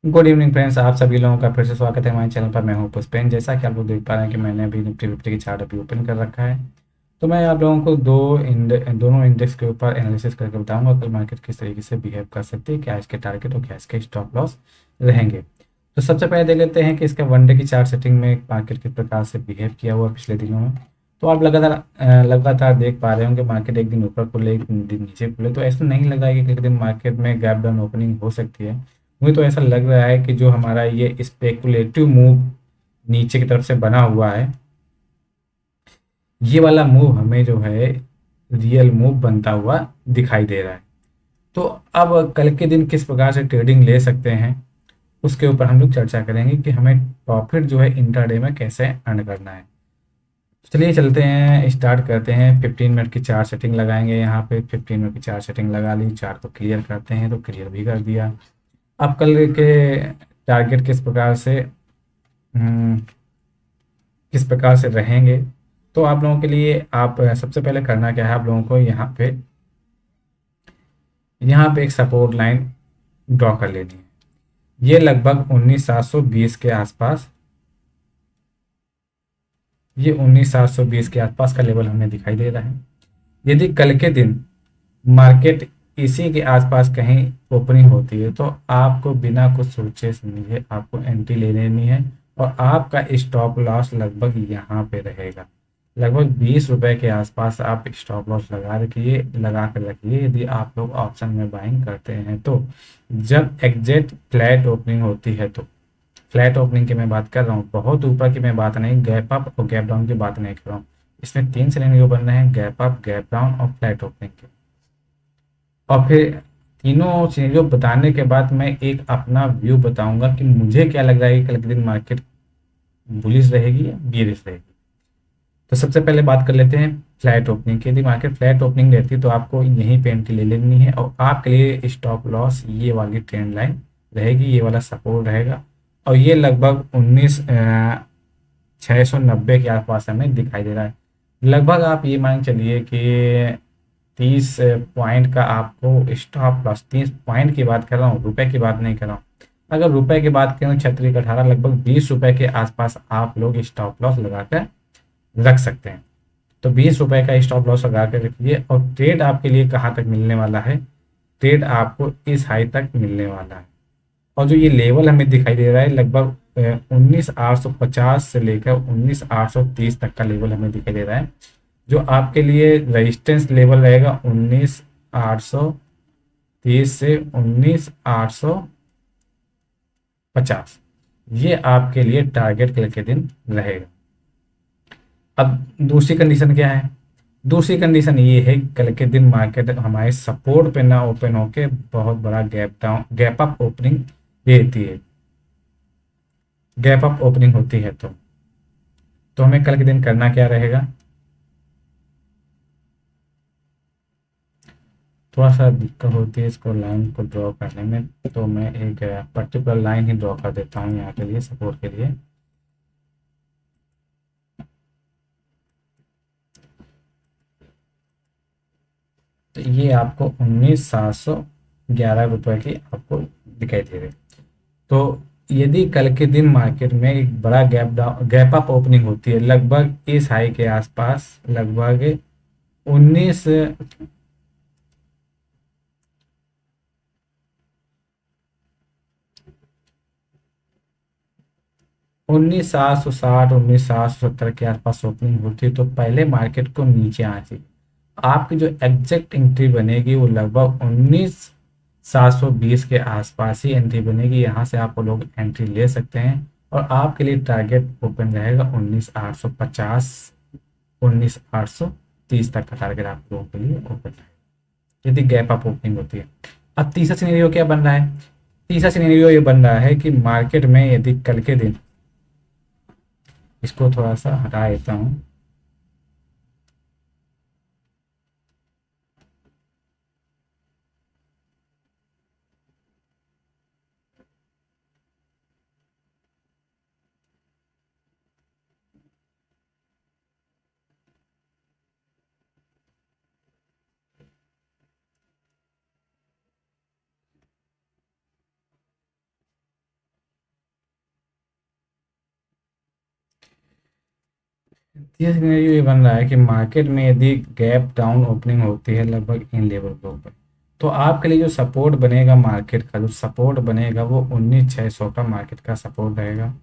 Good evening friends, आप सभी लोगों का फिर से स्वागत है हमारे चैनल पर। मैं हूं पुष्पेन। जैसा कि आप लोग देख पा रहे हैं कि मैंने अभी निफ्टी फिफ्टी की चार्ट अभी ओपन कर रखा है। तो मैं आप लोगों को दोनों इंडेक्स के ऊपर एनालिसिस करके बताऊंगा कल मार्केट किस तरीके से बिहेव कर सकती है, क्या इसके टारगेट और क्या इसके स्टॉप लॉस रहेंगे। तो सबसे पहले देख लेते हैं कि इसका वन डे की चार्ट सेटिंग में मार्केट किस प्रकार से बिहेव किया हुआ पिछले दिनों में। तो आप लगातार देख पा रहे होंगे मार्केट एक दिन ऊपर खुले एक दिन नीचे खुले, तो ऐसा नहीं लग रहा है कि एक दिन मार्केट में गैप डाउन ओपनिंग हो सकती है। मुझे तो ऐसा लग रहा है कि जो हमारा ये स्पेकुलेटिव मूव नीचे की तरफ से बना हुआ है, ये वाला मूव हमें जो है रियल मूव बनता हुआ दिखाई दे रहा है। तो अब कल के दिन किस प्रकार से ट्रेडिंग ले सकते हैं, उसके ऊपर हम लोग चर्चा करेंगे कि हमें प्रॉफिट जो है इंट्राडे में कैसे अर्न करना है। चलिए चलते हैं, स्टार्ट करते हैं। 15 मिनट की चार्ट सेटिंग लगाएंगे। यहाँ पे 15 मिनट की चार्ट सेटिंग लगा ली, चार्ट को क्लियर करते हैं, तो क्लियर भी कर दिया। अब कल के टारगेट हम्म, किस प्रकार से रहेंगे, तो आप लोगों के लिए आप सबसे पहले करना क्या है, आप लोगों को यहाँ पे एक सपोर्ट लाइन ड्रॉ कर लेनी है। ये लगभग 19,720 के आसपास, ये 19,720 के आसपास का लेवल हमें दिखाई दे रहा है। यदि कल के दिन मार्केट इसी के आसपास कहीं ओपनिंग होती है, तो आपको बिना कुछ सोचे समझे आपको एंट्री ले लेनी है। और आपका स्टॉप लॉस लगभग यहाँ पे रहेगा, लगभग 20 रुपए के आसपास आप स्टॉप लॉस लगा कर रखिए यदि आप लोग ऑप्शन में बाइंग करते हैं। तो जब एग्जैक्ट फ्लैट ओपनिंग होती है, तो फ्लैट ओपनिंग की मैं बात कर रहा हूँ, बहुत ऊपर की मैं बात नहीं, गैप अप और गैप डाउन की बात नहीं कर रहा हूँ। इसमें 3 सिनेरियो बन रहे हैं, गैप अप, गैप डाउन और फ्लैट ओपनिंग के। और फिर तीनों सिनेरियो बताने के बाद मैं एक अपना व्यू बताऊंगा कि मुझे क्या लग रहा है कि कल के दिन मार्केट बुलिश रहेगी या बियरिश रहेगी। तो सबसे पहले बात कर लेते हैं फ्लैट ओपनिंग की। यदि मार्केट फ्लैट ओपनिंग रहती है, तो आपको यहीं पे एंट्री ले लेनी है और आपके लिए स्टॉप लॉस ये वाली ट्रेंड लाइन रहेगी, ये वाला सपोर्ट रहेगा। और ये लगभग 19,690 के आसपास हमें दिखाई दे रहा है। लगभग आप ये मान चलिए कि 30 पॉइंट का आपको स्टॉप लॉस, 30 पॉइंट की बात कर रहा हूँ, रुपए की बात नहीं कर रहा हूँ। अगर रुपए की बात करें, 36 18 लगभग 20 रुपए के आसपास आप लोग स्टॉप लॉस लगा कर रख सकते हैं। तो 20 रुपए का स्टॉप लॉस लगा कर रखिए। और ट्रेड आपके लिए कहाँ तक मिलने वाला है, ट्रेड आपको इस हाई तक मिलने वाला है। और जो ये लेवल हमें दिखाई दे रहा है, लगभग 19,850 से लेकर 19,830 तक का लेवल हमें दिखाई दे रहा है, जो आपके लिए रेजिस्टेंस लेवल रहेगा 19,830 से 19,850। ये आपके लिए टारगेट कल के दिन रहेगा। अब दूसरी कंडीशन क्या है, दूसरी कंडीशन ये है कि कल के दिन मार्केट हमारे सपोर्ट पे ना ओपन होके बहुत बड़ा गैप अप ओपनिंग देती है, गैप अप ओपनिंग होती है। तो हमें कल के दिन करना क्या रहेगा, थोड़ा सा दिक्कत होती है इसको लाइन को ड्रॉ करने में, तो मैं एक पर्टिकुलर लाइन ही ड्रॉ कर देता हूँ यहाँ के लिए, सपोर्ट के लिए। तो ये आपको 19,711 रुपये की आपको दिखाई दे रही है। तो यदि कल के दिन मार्केट में एक बड़ा गैप अप ओपनिंग होती है, लगभग इस हाई के आसपास, लगभग 19 19,760 19,770 के आसपास ओपनिंग होती है, तो पहले मार्केट को नीचे आना चाहिए। आपकी जो एग्जैक्ट एंट्री बनेगी वो लगभग 19,720 के आसपास ही एंट्री बनेगी। यहाँ से आप लोग एंट्री ले सकते हैं और आपके लिए टारगेट ओपन रहेगा 19,850 19,830 तक का टारगेट आप लोगों के लिए ओपन है यदि गैप अप ओपनिंग होती है। अब तीसरा सिनेरियो क्या बन रहा है, तीसरा सिनेरियो ये बन रहा है कि मार्केट में यदि कल के दिन, इसको थोड़ा सा हटा देता हूँ। ये सिनेरियो ये बन रहा है कि मार्केट में यदि गैप डाउन ओपनिंग होती है लगभग इन लेवल के ऊपर, तो आपके लिए जो सपोर्ट बनेगा मार्केट का, जो सपोर्ट बनेगा वो 19,600 का मार्केट का सपोर्ट रहेगा।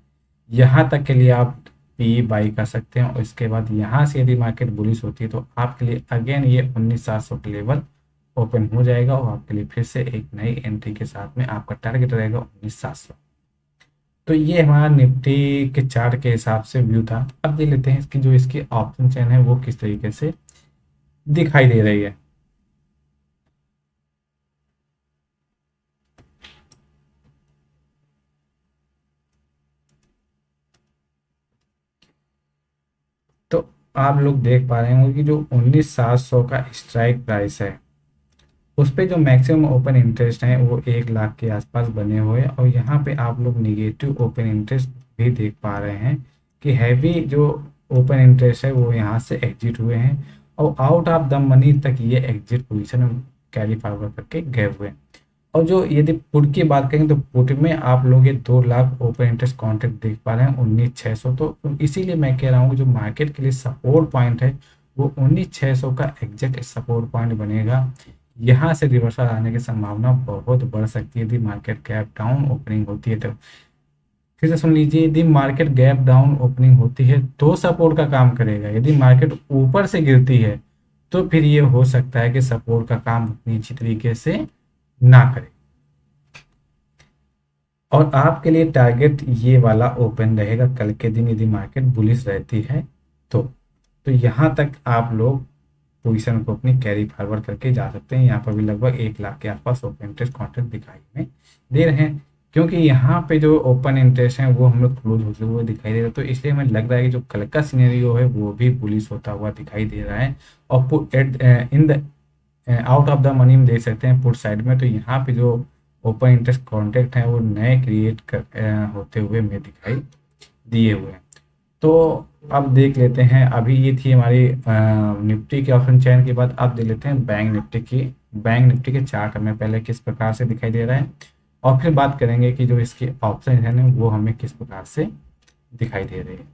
यहाँ तक के लिए आप पी बाई कर सकते हैं, और इसके बाद यहाँ से यदि मार्केट बुलिश होती है तो आपके लिए अगेन ये 19,700 का लेवल ओपन हो जाएगा, और आपके लिए फिर से एक नई एंट्री के साथ में आपका टारगेट रहेगा 19,700। तो ये हमारा निफ्टी के चार्ट के हिसाब से व्यू था। अब देख लेते हैं इसकी जो इसकी ऑप्शन चेन है वो किस तरीके से दिखाई दे रही है। तो आप लोग देख पा रहे होंगे कि जो 19,700 का स्ट्राइक प्राइस है उस पे जो मैक्सिमम ओपन इंटरेस्ट है वो 1 लाख के आसपास बने हुए हैं, और यहाँ पे आप लोग निगेटिव ओपन इंटरेस्ट भी देख पा रहे हैं कि हैवी जो ओपन इंटरेस्ट है वो यहाँ से एग्जिट हुए हैं, और आउट ऑफ द मनी तक ये एग्जिट पोजीशन कैरी फॉरवर्ड करके गए हुए हैं। और जो यदि पुट की बात करें तो पुट में आप लोग ये 2 लाख ओपन इंटरेस्ट कॉन्ट्रैक्ट देख पा रहे हैं 19,600। तो इसीलिए मैं कह रहा हूँ कि जो मार्केट के लिए सपोर्ट पॉइंट है वो 19,600 का एग्जैक्ट सपोर्ट पॉइंट बनेगा। यहाँ से रिवर्सल आने की संभावना बहुत बढ़ सकती है यदि मार्केट गैप डाउन ओपनिंग होती है तो। फिर से सुन लीजिए, यदि मार्केट गैप डाउन ओपनिंग होती है तो सपोर्ट का काम करेगा, यदि मार्केट ऊपर से गिरती है तो फिर ये हो सकता है कि सपोर्ट का काम उतनी अच्छी तरीके से ना करे। और आपके लिए टारगेट ये वाला ओपन रहेगा कल के दिन यदि मार्केट बुलिश रहती है तो। तो यहाँ तक आप लोग पोजीशन को अपनी कैरी फॉरवर्ड करके जा सकते हैं। यहाँ पर भी लगभग 1 लाख के आसपास ओपन इंटरेस्ट कॉन्ट्रैक्ट दिखाई में दे रहे हैं, क्योंकि यहाँ पे जो ओपन इंटरेस्ट है वो हम लोग क्लोज होते हुए दिखाई दे रहा है। तो इसलिए हमें लग रहा है कि जो कल का सिनेरियो है वो भी बुलिश होता हुआ दिखाई दे रहा है। और put at in the out of the money में देख सकते हैं पुट साइड में, तो यहाँ पे जो ओपन इंटरेस्ट कॉन्ट्रैक्ट हैं वो नए क्रिएट होते हुए हमें दिखाई दिए हुए हैं। तो अब देख लेते हैं, अभी ये थी हमारी निफ्टी के ऑप्शन चयन के बाद अब देख लेते हैं बैंक निफ्टी की। बैंक निफ्टी के चार्ट हमें पहले किस प्रकार से दिखाई दे रहा है, और फिर बात करेंगे कि जो इसके ऑप्शन है ना वो हमें किस प्रकार से दिखाई दे रहे हैं।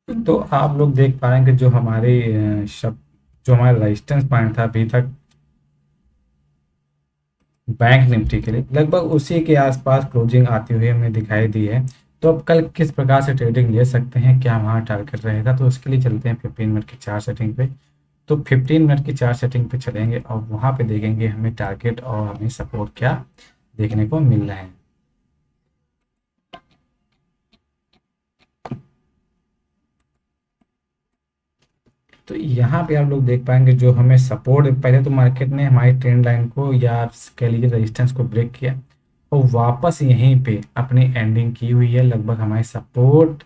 तो आप लोग देख पा रहे हैं कि जो हमारे जो हमारा रेजिस्टेंस पॉइंट था अभी तक बैंक निफ्टी के लिए लगभग उसी के आसपास क्लोजिंग आती हुई हमें दिखाई दी है। तो अब कल किस प्रकार से ट्रेडिंग ले सकते हैं, क्या वहाँ टारगेट रहेगा, तो उसके लिए चलते हैं 15 मिनट की चार्ट सेटिंग पे। तो 15 मिनट की चार्ट सेटिंग पे चलेंगे और वहाँ पे देखेंगे हमें टारगेट और हमें सपोर्ट क्या देखने को मिल रहा है। तो यहाँ पे आप लोग देख पाएंगे जो हमें सपोर्ट, पहले तो मार्केट ने हमारी ट्रेंड लाइन को या आप कह लीजिए रेजिस्टेंस को ब्रेक किया और वापस यहीं पे अपनी एंडिंग की हुई है। लगभग हमारे सपोर्ट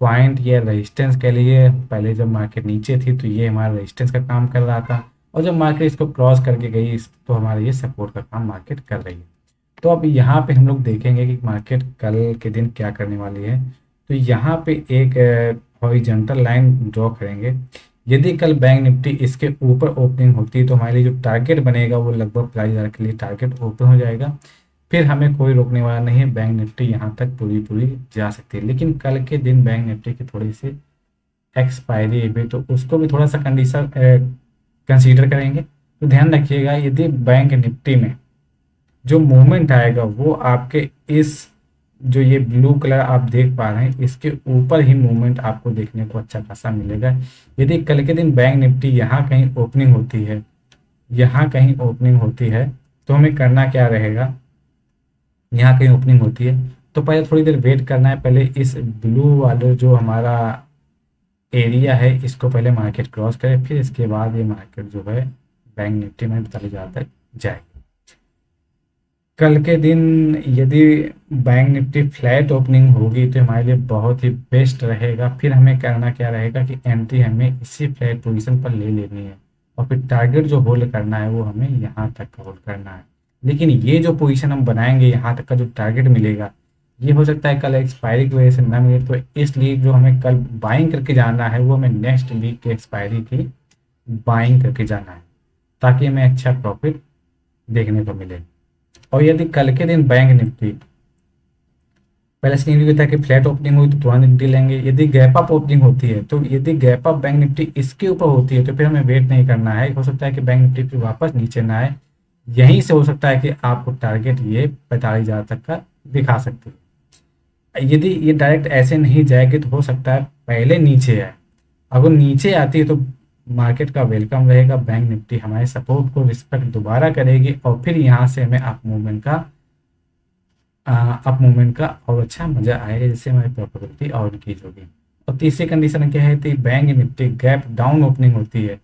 पॉइंट या रेजिस्टेंस कह लीजिए, पहले जब मार्केट नीचे थी तो ये हमारा रेजिस्टेंस का काम कर रहा था, और जब मार्केट इसको क्रॉस करके गई तो हमारा ये सपोर्ट का काम मार्केट कर रही है। तो अब यहाँ पे हम लोग देखेंगे कि मार्केट कल के दिन क्या करने वाली है। तो यहाँ पे एक हॉरिजॉन्टल लाइन ड्रॉ करेंगे। यदि कल बैंक निफ्टी इसके ऊपर ओपनिंग होती है तो हमारे लिए जो टारगेट बनेगा वो लगभग 22,000 के लिए टारगेट ओपन हो जाएगा। फिर हमें कोई रोकने वाला नहीं है, बैंक निफ्टी यहाँ तक पूरी पूरी जा सकती है। लेकिन कल के दिन बैंक निफ्टी की थोड़ी सी एक्सपायरी है भी, तो उसको भी थोड़ा सा कंडीशन कंसीडर करेंगे। तो ध्यान रखिएगा, यदि बैंक निफ्टी में जो मूवमेंट आएगा वो आपके इस जो ये ब्लू कलर आप देख पा रहे हैं इसके ऊपर ही मूवमेंट आपको देखने को अच्छा खासा मिलेगा। यदि कल के दिन बैंक निफ्टी यहाँ कहीं ओपनिंग होती है, यहाँ कहीं ओपनिंग होती है, तो हमें करना क्या रहेगा, यहाँ कहीं ओपनिंग होती है तो पहले थोड़ी देर वेट करना है। पहले इस ब्लू वाले जो हमारा एरिया है इसको पहले मार्केट क्रॉस करे, फिर इसके बाद ये मार्केट जो है बैंक निफ्टी में 42,000 तक जाएगी। कल के दिन यदि बैंक निफ्टी फ्लैट ओपनिंग होगी तो हमारे लिए बहुत ही बेस्ट रहेगा। फिर हमें करना क्या रहेगा कि एंट्री हमें इसी फ्लैट पोजीशन पर ले लेनी है, और फिर टारगेट जो होल्ड करना है वो हमें यहाँ तक होल्ड करना है। लेकिन ये जो पोजीशन हम बनाएंगे यहाँ तक का जो टारगेट मिलेगा ये हो सकता है कल एक्सपायरी की वजह से ना मिले, तो इसलिए जो हमें कल बाइंग करके जाना है वो हमें नेक्स्ट वीक की एक्सपायरी की बाइंग करके जाना है, ताकि हमें अच्छा प्रॉफिट देखने को मिले। और यदि कल के दिन बैंक निफ्टी, पहले सीन था कि फ्लैट ओपनिंग हुई तो तुरंत निफ्टी लेंगे, यदि गैप अप ओपनिंग होती है तो यदि गैप अप बैंक निफ्टी इसके ऊपर होती है तो फिर हमें वेट नहीं करना है, हो सकता है कि बैंक निफ्टी फिर वापस नीचे ना आए, यहीं से हो सकता है कि आपको टारगेट ये 45,000 तक का दिखा सकती है। यदि ये डायरेक्ट ऐसे नहीं जाएगी तो हो सकता है पहले नीचे आए, अगर नीचे आती है तो मार्केट का वेलकम रहेगा, बैंक निफ्टी हमारे सपोर्ट को रिस्पेक्ट दोबारा करेगी और फिर यहाँ से हमें अप मूवमेंट का और अच्छा मजा आएगा, जिससे हमारी प्रॉफिटेबिलिटी और इंक्रीज होगी। और तीसरी कंडीशन क्या है कि bank Nifty gap down opening होती है,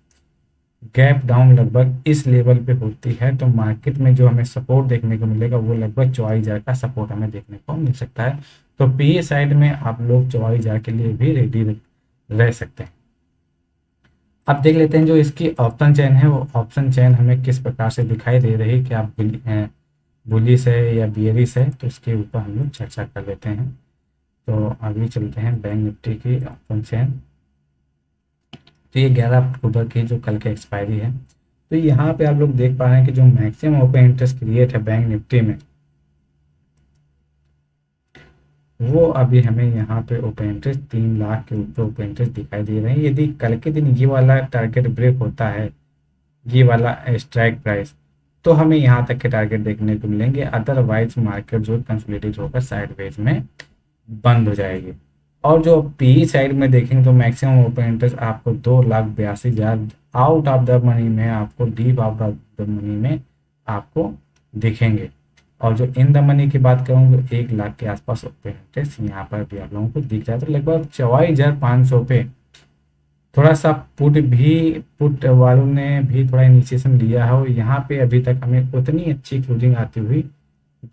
गैप डाउन लगभग इस लेवल पे होती है तो मार्केट में जो हमें सपोर्ट देखने को मिलेगा वो लगभग 44,000 का सपोर्ट हमें देखने को मिल सकता है। तो पीए साइड में आप लोग 44,000 के लिए भी रेडी रह सकते हैं। अब देख लेते हैं जो इसकी ऑप्शन चेन है, वो ऑप्शन चेन हमें किस प्रकार से दिखाई दे रही है, कि आप बुलिश है या बियरिश है, तो इसके ऊपर हम लोग चर्चा कर लेते हैं। तो अभी चलते हैं बैंक निफ्टी की ऑप्शन चेन। तो ये 11 अक्टूबर की जो कल की एक्सपायरी है, तो यहाँ पे आप लोग देख पा रहे हैं कि जो मैक्सिमम ओपन इंटरेस्ट क्रिएट है बैंक निफ्टी में, वो अभी हमें यहाँ पे ओपन इंटरेस्ट 3 लाख के ऊपर ओपन इंटरेस्ट दिखाई दे रहे हैं। यदि कल के दिन ये वाला टारगेट ब्रेक होता है, ये वाला स्ट्राइक प्राइस, तो हमें यहाँ तक के टारगेट देखने को मिलेंगे, अदरवाइज मार्केट जो कंसोलिडेट होकर साइडवेज में बंद हो जाएगी। और जो पी साइड में देखेंगे तो मैक्सिमम ओपन इंटरेस्ट आपको 2,82,000 आउट ऑफ द मनी में, आपको deep out of the money में आपको दिखेंगे। और जो इन द मनी की बात करूँ तो 1 लाख के आसपास ओपन इंटरेस्ट यहाँ पर भी आप लोगों को दिख जाए, तो लगभग 44,500 पे थोड़ा सा पुट वालों ने भी थोड़ा इनिशिएशन लिया है, और यहाँ पे अभी तक हमें उतनी अच्छी क्लोजिंग आती हुई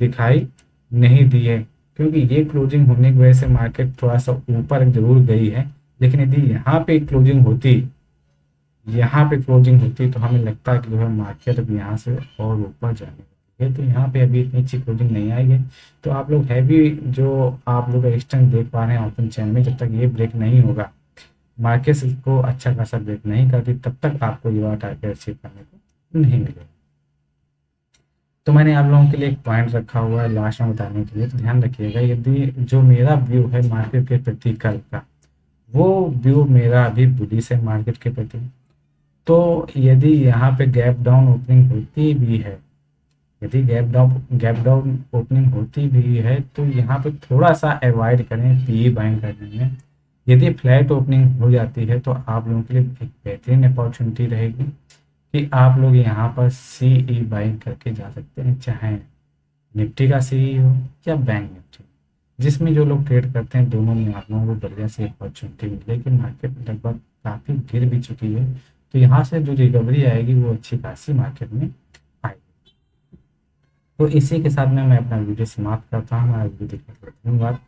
दिखाई नहीं दी है, क्योंकि ये क्लोजिंग होने की वजह से मार्केट थोड़ा सा ऊपर जरूर गई है। लेकिन यदि यहाँ पे क्लोजिंग होती तो हमें लगता है कि जो है मार्केट अब यहाँ से और ऊपर जाने वाली है, तो यहाँ पे अभी इतनी अच्छी क्लोजिंग नहीं आई है। तो आप लोग हैवी जो आप लोग रेजिस्टेंस देख पा रहे हैं ओपन चैन में, जब तक ये ब्रेक नहीं होगा, मार्केट को अच्छा खासा ब्रेक नहीं करती, तब तक आपको ये वाला टारगेट अचीव करने को नहीं मिलेगा। तो मैंने आप लोगों के लिए एक पॉइंट रखा हुआ है लास्ट में बताने के लिए, तो ध्यान रखिएगा, यदि जो मेरा व्यू है मार्केट के प्रति कल का, वो व्यू मेरा अभी बुलिश है मार्केट के प्रति। तो यदि यहाँ पे गैप डाउन ओपनिंग होती भी है, यदि गैप डाउन ओपनिंग होती भी है, तो यहाँ पे थोड़ा सा अवॉइड करें पीई बाइंग करने में। यदि फ्लैट ओपनिंग हो जाती है तो आप लोगों के लिए एक बेहतरीन अपॉर्चुनिटी रहेगी कि आप लोग यहाँ पर सीई बाइंग करके जा सकते हैं, चाहे निफ्टी का सीई हो या बैंक निफ्टी, जिसमें जो लोग ट्रेड करते हैं दोनों में आप लोगों को बढ़िया से अपॉर्चुनिटी मिलेगी। मार्केट लगभग काफ़ी गिर भी चुकी है, तो यहाँ से जो रिकवरी आएगी वो अच्छी खासी मार्केट में आएगी। तो इसी के साथ में मैं अपना वीडियो समाप्त करता हूँ। हमारा वीडियो देखने के लिए धन्यवाद।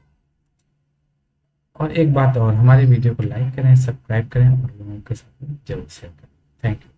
और एक बात और, हमारे वीडियो को लाइक करें, सब्सक्राइब करें और लोगों के साथ में जरूर शेयर करें। Thank you.